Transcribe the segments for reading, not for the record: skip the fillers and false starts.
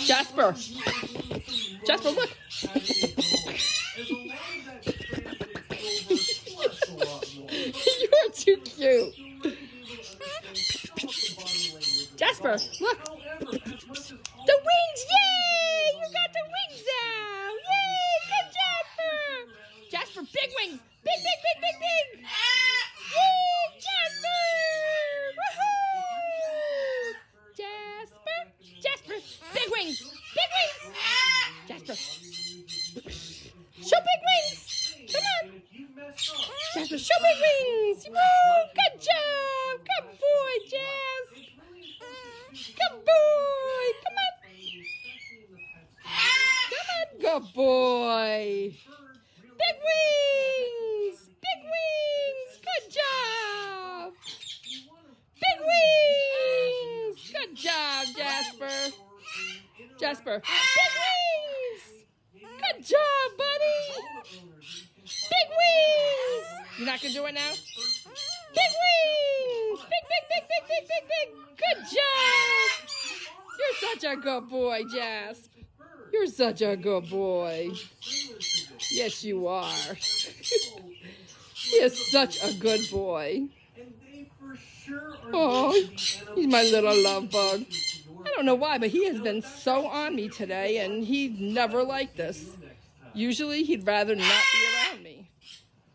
Jasper. Jasper, look. You're too cute. Jasper, look. The wings, yay! You got the wings out. Yay, good Jasper. Jasper, big wings. Big, big, big, big, big. Yay, Jasper. Woohoo! Jasper, Jasper, big wings. Big wings. Jasper. Show big wings. Come on. Jasper, show big wings. Woo, good job. Good boy, Jas. Good boy. Come on. Come on, good boy. Big wings. Big wings. Good job. Big wings. Good job, Jasper. Jasper. Big wings. Good job, buddy. Big wings. You're not going to do it now? Big wings. Big, big, big, big, big, big, big. Good job. You're such a good boy, Jasper. You're such a good boy. Yes, you are. He is such a good boy. Oh, he's my little love bug. I don't know why, but he has been so on me today, and he's never like this. Usually, he'd rather not be around me.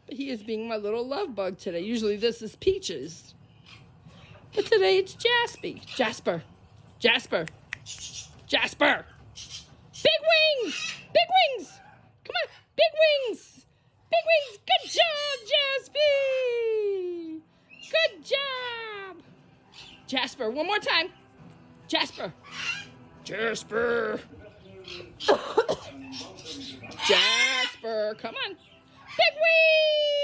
But he is being my little love bug today. Usually, this is Peaches. But today, it's Jasper. Jasper. Jasper. Big wings. Big wings. Come on. Big wings. Big wings. Good job, Jasper. Good job. Jasper, one more time. Jasper. Jasper. Jasper, come on. Big wings.